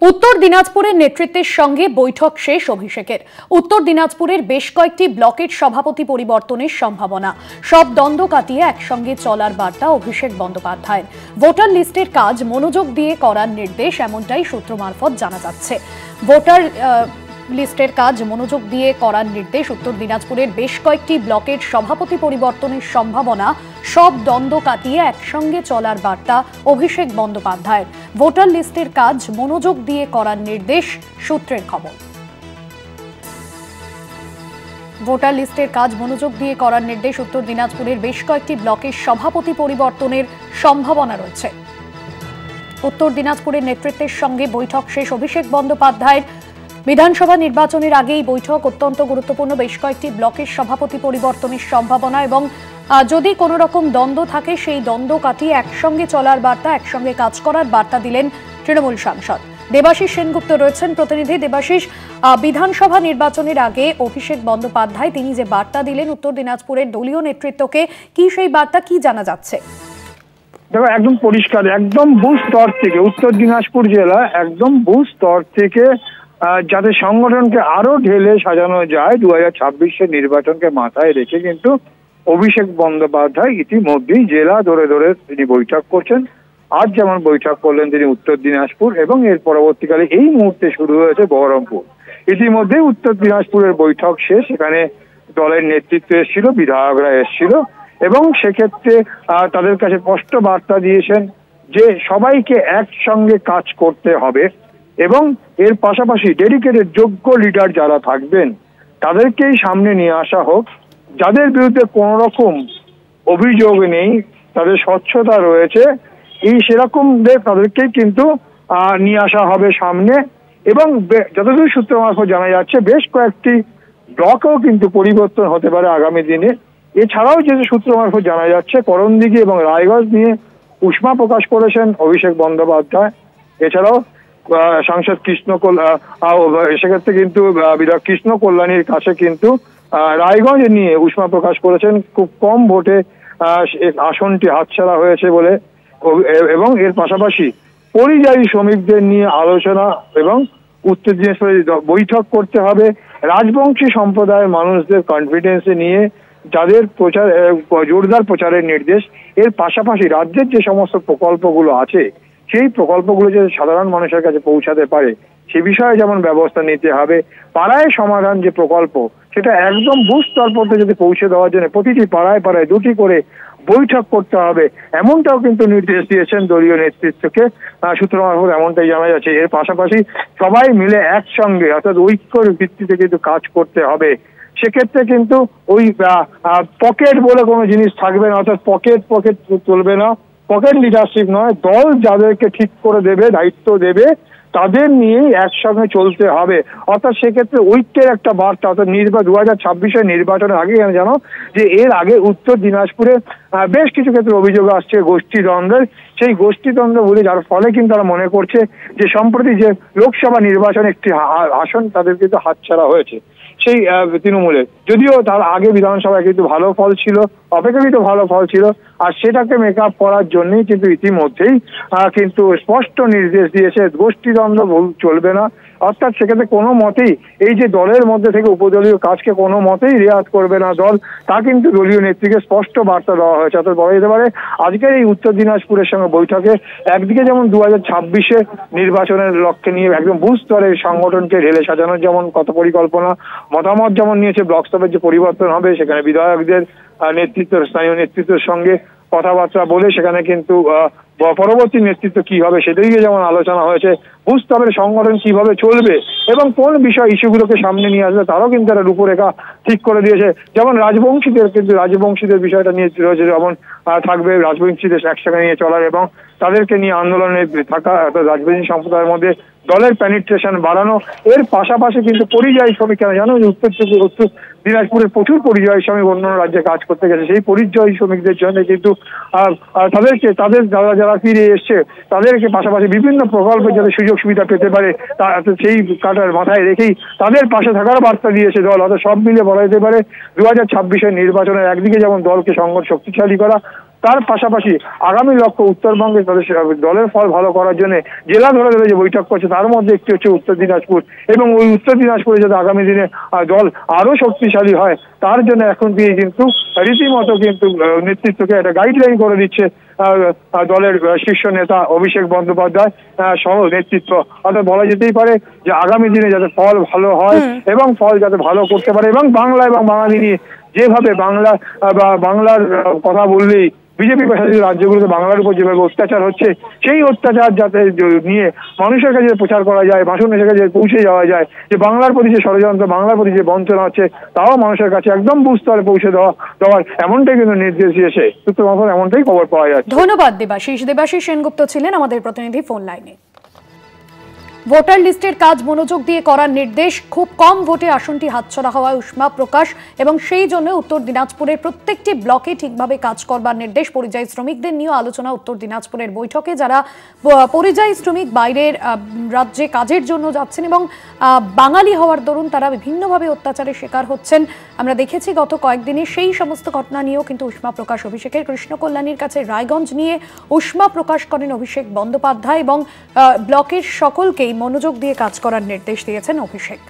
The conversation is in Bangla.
উত্তর দিনাজপুরের নেতৃত্বের সঙ্গে বৈঠক শেষ অভিষেকের। উত্তর দিনাজপুরের বেশ কয়েকটি ব্লকের সভাপতি পরিবর্তনের সম্ভাবনা, সব দ্বন্দ্ব কাটিয়ে একসঙ্গে চলার বার্তা অভিষেক বন্দ্যোপাধ্যায়ের। ভোটার লিস্টের কাজ মনোযোগ দিয়ে করার নির্দেশ, এমনটাই সূত্র মারফত জানা যাচ্ছে। ভোটার লিস্টের কাজ মনোযোগ দিয়ে করার নির্দেশ, উত্তর দিনাজপুরের বেশ কয়েকটি ব্লকের সভাপতি পরিবর্তনের সম্ভাবনা, সব দ্বন্দ্ব কাটিয়ে একসঙ্গে চলার বার্তা অভিষেক বন্দ্যোপাধ্যায়ের। ভোটার লিস্টের কাজ মনোযোগ দিয়ে করার নির্দেশ সূত্রের খবর। ভোটার লিস্টের কাজ মনোযোগ দিয়ে করার নির্দেশ, উত্তর দিনাজপুরের বেশ কয়েকটি ব্লকের সভাপতি পরিবর্তনের সম্ভাবনা রয়েছে। উত্তর দিনাজপুরের নেতৃত্বের সঙ্গে বৈঠক শেষ অভিষেক বন্দ্যোপাধ্যায়ের। বিধানসভা নির্বাচনের আগেই বৈঠক, অত্যন্ত গুরুত্বপূর্ণ। বেশ কয়েকটি ব্লকের সভাপতি পরিবর্তনের সম্ভাবনা এবং যদি কোনো রকম দ্বন্দ্ব থাকে সেই দ্বন্দ্ব কাটিয়ে একসঙ্গে চলার বার্তা, একসঙ্গে কাজ করার বার্তা দিলেন তৃণমূল সাংসদ দেবাশিস সেনগুপ্ত রয়েছেন প্রতিনিধি। দেবাশিস, বিধানসভা নির্বাচনের আগে অভিষেক বন্দ্যোপাধ্যায় তিনি যে বার্তা দিলেন উত্তর দিনাজপুরের দলীয় নেতৃত্বকে, কি সেই বার্তা, কি জানা যাচ্ছে? দেখো, একদম পরিষ্কার, একদম বুথ স্তর থেকে উত্তর দিনাজপুর জেলা একদম বুথ স্তর থেকে যাতে সংগঠনকে আরো ঢেলে সাজানো যায় 2026-এর নির্বাচনকে মাথায় রেখে কিন্তু অভিষেক বন্দ্যোপাধ্যায় ইতিমধ্যেই জেলা ধরে ধরে তিনি বৈঠক করছেন। আজ যেমন বৈঠক করলেন তিনি উত্তর দিনাজপুর, এবং এর পরবর্তীকালে এই মুহূর্তে শুরু হয়েছে বহরমপুর। ইতিমধ্যে উত্তর দিনাজপুরের বৈঠক শেষ, এখানে দলের নেতৃত্ব এসেছিল, বিধায়করা এসেছিল, এবং সেক্ষেত্রে তাদের কাছে স্পষ্ট বার্তা দিয়েছেন যে সবাইকে একসঙ্গে কাজ করতে হবে, এবং এর পাশাপাশি ডেডিকেটেড যোগ্য লিডার যারা থাকবেন তাদেরকেই সামনে নিয়ে আসা হোক। যাদের বিরুদ্ধে কোনো রকম অভিযোগ নেই, তাদের স্বচ্ছতা রয়েছে, এই সেরকম তাদেরকেই কিন্তু নিয়ে আসা হবে সামনে। এবং যতদূর সূত্র মারফত জানা যাচ্ছে বেশ কয়েকটি ব্লকেও কিন্তু পরিবর্তন হতে পারে আগামী দিনে। এছাড়াও যে সূত্র মারফত জানা যাচ্ছে করণদিঘি এবং রায়গঞ্জ নিয়ে উষ্মা প্রকাশ করেছেন অভিষেক বন্দ্যোপাধ্যায়। এছাড়াও সাংসদ কৃষ্ণ সেক্ষেত্রে কিন্তু বিধায়ক কৃষ্ণ কল্যাণীর কাছে কিন্তু রায়গঞ্জ নিয়ে উষ্মা প্রকাশ করেছেন। খুব কম ভোটে আসনটি হাতছাড়া হয়েছে বলে, এবং এর পাশাপাশি পরিযায়ী শ্রমিকদের নিয়ে আলোচনা এবং উত্তর দিনাজপুরে বৈঠক করতে হবে। রাজবংশী সম্প্রদায়ের মানুষদের কনফিডেন্সে নিয়ে যাদের প্রচার জোরদার প্রচারের নির্দেশ। এর পাশাপাশি রাজ্যের যে সমস্ত প্রকল্পগুলো আছে সেই প্রকল্পগুলো যাতে সাধারণ মানুষের কাছে পৌঁছাতে পারে সে বিষয়ে যেমন ব্যবস্থা নিতে হবে। পাড়ায় সমাধান যে প্রকল্প সেটা একদম বুথ স্তর পর্যন্ত যদি পৌঁছে দেওয়ার জন্য প্রতিটি পাড়ায় পাড়ায় দুটি করে বৈঠক করতে হবে, এমনটাও কিন্তু নির্দেশ দিয়েছেন দলীয় নেতৃত্বকে সূত্র মারফত, এমনটাই জানা যাচ্ছে। এর পাশাপাশি সবাই মিলে একসঙ্গে অর্থাৎ ঐক্যের ভিত্তিতে কিন্তু কাজ করতে হবে। সেক্ষেত্রে কিন্তু ওই পকেট বলে কোনো জিনিস থাকবে না, অর্থাৎ পকেট চলবে না, পকেট লিডারশিপ নয়। দল যাদেরকে ঠিক করে দেবে, দায়িত্ব দেবে, তাদের নিয়েই একসঙ্গে চলতে হবে। অর্থাৎ সেক্ষেত্রে ঐক্যের একটা বার্তা, অর্থাৎ 2026-এর নির্বাচনের আগে জানো যে এর আগে উত্তর দিনাজপুরে বেশ কিছু ক্ষেত্রে অভিযোগ আসছে গোষ্ঠী দ্বন্দ্বের। সেই গোষ্ঠী দ্বন্দ্ব বলে যার ফলে কিন্তু তারা মনে করছে যে সম্প্রতি যে লোকসভা নির্বাচনে একটি আসন তাদের কিন্তু হাতছাড়া হয়েছে সেই তৃণমূলের, যদিও তার আগে বিধানসভায় কিন্তু ভালো ফল ছিল, অপেক্ষাকৃত ভালো ফল ছিল, আর সেটাকে মেক আপ করার জন্যই কিন্তু ইতিমধ্যেই কিন্তু স্পষ্ট নির্দেশ দিয়েছে গোষ্ঠী দ্বন্দ্ব চলবে না। অর্থাৎ সেক্ষেত্রে কোনো মতেই এই যে দলের মধ্যে থেকে উপদলীয় কাজকে কোনো মতেই রেয়াত করবে না দল, তা কিন্তু দলীয় নেত্রীকে স্পষ্ট বার্তা দেওয়া হয়েছে। অর্থাৎ বলা যেতে পারে আজকের এই উত্তর দিনাজপুরের সঙ্গে বৈঠকে একদিকে যেমন 2026-এর নির্বাচনের লক্ষ্যে নিয়ে একদম বুথ স্তরে সংগঠনকে ঢেলে সাজানোর যেমন কত পরিকল্পনা, মতামত যেমন নিয়েছে, ব্লক স্তরের যে পরিবর্তন হবে সেখানে বিধায়কদের নেতৃত্ব, স্থানীয় নেতৃত্বের সঙ্গে কথাবার্তা বলে সেখানে কিন্তু পরবর্তী নেতৃত্ব কি হবে সেটাই যেমন আলোচনা হয়েছে। বুথ স্তরের সংগঠন কিভাবে চলবে এবং কোন বিষয় ইস্যুগুলোকে সামনে নিয়ে আসবে তারও কিন্তু একটা রূপরেখা ঠিক করে দিয়েছে। যেমন রাজবংশীদের বিষয়টা নিয়ে রয়েছে, যেমন থাকবে রাজবংশীদের একসঙ্গে নিয়ে চলার এবং তাদেরকে নিয়ে আন্দোলনে থাকা, রাজবংশী সম্প্রদায়ের মধ্যে দলের পেনিট্রেশন বাড়ানো। এর পাশাপাশি কিন্তু পরিযায়ী শ্রমিক, কেন জানো উত্তর দিনাজপুরের প্রচুর পরিযায়ী শ্রমিক অন্যান্য রাজ্যে কাজ করতে গেছে, সেই পরিযায়ী শ্রমিকদের জন্য কিন্তু তাদের যারা ফিরে এসছে তাদেরকে পাশাপাশি বিভিন্ন প্রকল্পে যাতে সুযোগ সুবিধা পেতে পারে সেই কাটার মাথায় রেখেই তাদের পাশে থাকার বার্তা দিয়েছে দল। অর্থাৎ সব মিলে বলা যেতে পারে 2026-এর নির্বাচনের একদিকে যেমন দলকে সংগঠন শক্তিশালী করা, তার পাশাপাশি আগামী লক্ষ্য উত্তরবঙ্গে তাদের দলের ফল ভালো করার জন্য জেলা ধরে ধরে যে বৈঠক করছে তার মধ্যে একটি হচ্ছে উত্তর দিনাজপুর, এবং ওই উত্তর দিনাজপুরে যাতে আগামী দিনে দল আরো শক্তিশালী হয় তার জন্য এখন দিয়ে কিন্তু রীতিমতো কিন্তু নেতৃত্বকে একটা গাইডলাইন করে দিচ্ছে দলের শীর্ষ নেতা অভিষেক বন্দ্যোপাধ্যায় সহ নেতৃত্ব। অর্থাৎ বলা যেতেই পারে যে আগামী দিনে যাতে ফল ভালো হয় এবং ফল যাতে ভালো করতে পারে, এবং বাংলা এবং বাঙালি নিয়ে যেভাবে বাংলা বা বাংলার কথা বললেই বিজেপি প্রশাসিত রাজ্যগুলোতে বাংলার উপর যেভাবে অত্যাচার হচ্ছে সেই অত্যাচার যাতে নিয়ে মানুষের কাছে প্রচার করা যায়, মানুষের কাছে পৌঁছে যাওয়া যায়, যে বাংলার প্রতি যে ষড়যন্ত্র, বাংলার প্রতি যে বঞ্চনা হচ্ছে তাও মানুষের কাছে একদম বুঝতে পৌঁছে দেওয়ার এমনটাই কিন্তু নির্দেশ দিয়েছে সূত্র, এমনটাই খবর পাওয়া যাচ্ছে। ধন্যবাদ দেবাশিস সেনগুপ্ত ছিলেন আমাদের প্রতিনিধি ফোন লাইনে। ভোটার লিস্টের কাজ মনোযোগ দিয়ে করার নির্দেশ, খুব কম ভোটে আসনটি হাতছাড়া হওয়ায় উষ্মা প্রকাশ, এবং সেই জন্য উত্তর দিনাজপুরের প্রত্যেকটি ব্লকে ঠিকভাবে কাজ করবার নির্দেশ। পরিযায়ী শ্রমিকদের নিয়ে আলোচনা উত্তর দিনাজপুরের বৈঠকে। যারা পরিযায়ী শ্রমিক বাইরের রাজ্যে কাজের জন্য যাচ্ছেন এবং বাঙালি হওয়ার দরুন তারা বিভিন্নভাবে অত্যাচারের শিকার হচ্ছেন, আমরা দেখেছি গত কয়েকদিনে সেই সমস্ত ঘটনা নিয়েও কিন্তু উষ্মা প্রকাশ অভিষেকের। কৃষ্ণকল্যাণীর কাছে রায়গঞ্জ নিয়ে উষ্মা প্রকাশ করেন অভিষেক বন্দ্যোপাধ্যায় এবং ব্লকের সকলকেই মনোযোগ দিয়ে কাজ করার নির্দেশ দিয়েছেন অভিষেক।